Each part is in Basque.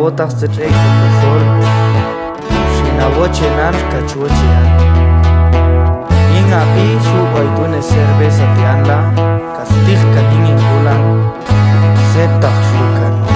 botas de trek de kofol Shina woche nan kachuoche Inga pi shu waitune cerveza tianla Kastih kanin ingulan Setach shukano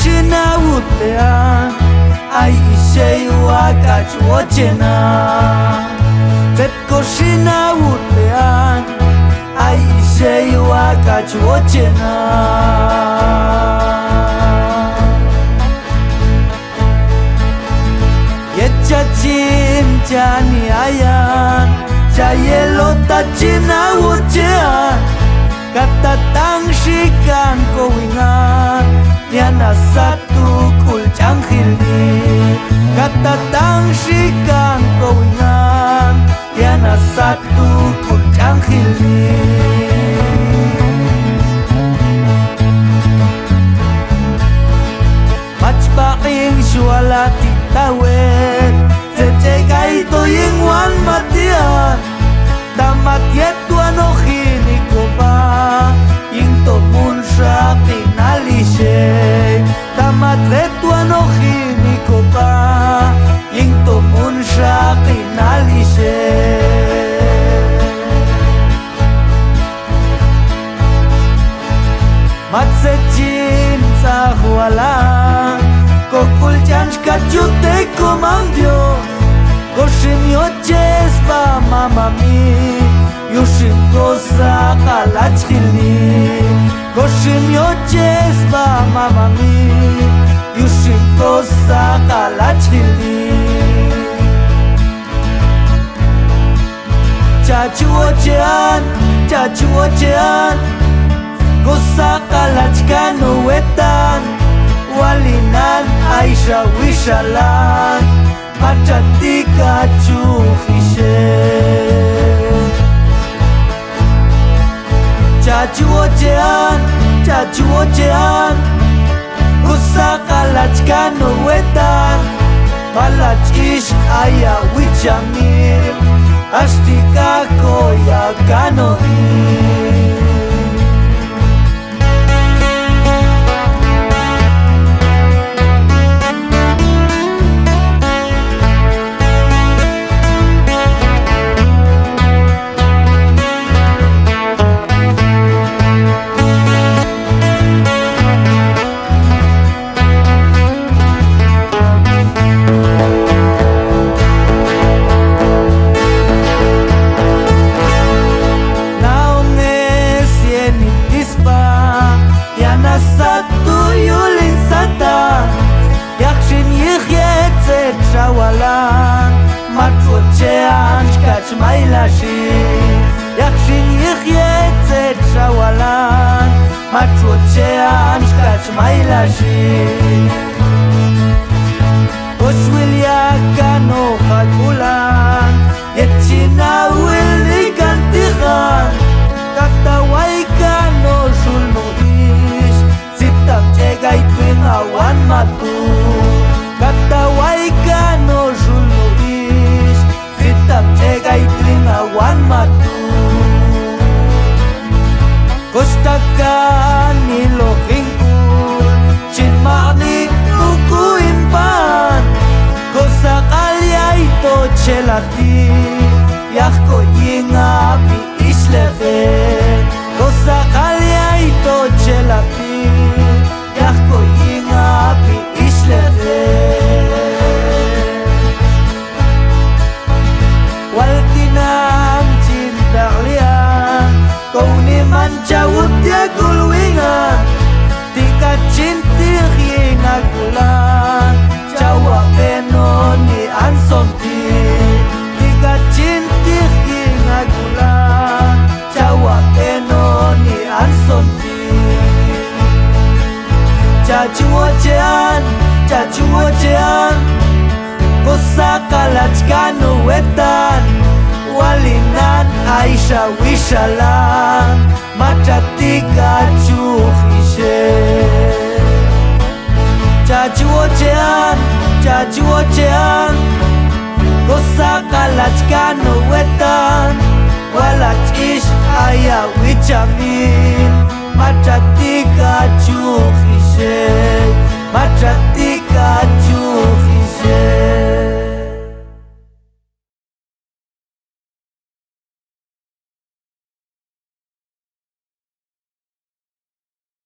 Shina wutea ai ishei wakachuochena Tetko shina wutea ai ishei wakachuochena Yechachin chani ayan chayelota china wutea Katatang shikan kowingan Yana satu kul changhili Katatang shikan kowingan Yana satu kul changhili Machpaking shuala titawet Zechegay to yingwan matian Damat yetu anohini ko ba Yingto munsha kinalishe Damat retu anohini ko ba Yingto munsha kinalishe Matsechin sa huala Kokul chanchka chute komandio Koshim yoches ba mamami Yushim kosa kalachili Koshim yoches ba mamami Yushim kosa kalachili Chachuochean Kosa kalachkano wetan Walinan Aisha wishalan Machatika chuhishe Chachuochean Kusaka lachkano wetan Malach ish aya wichamir Ashtika koya kanohi Matwochean shkach mailashi Yakshin yichyetzet shawalan Matwochean shkach mailashi Oshwil yakano chakulan Yetchina wil ikantichan Katawai kano shulno ish Sitam chegay tuing awan matu Katawai kano shulno ish Sitam chegay tuing awan matu Kostakan nilohingkul Chinmaknik ukuimpan Aisha wishalan matatika chuhishe Chachuochean Gosakalachkano wetan Walach ish aya wichamin Matatika chuhishe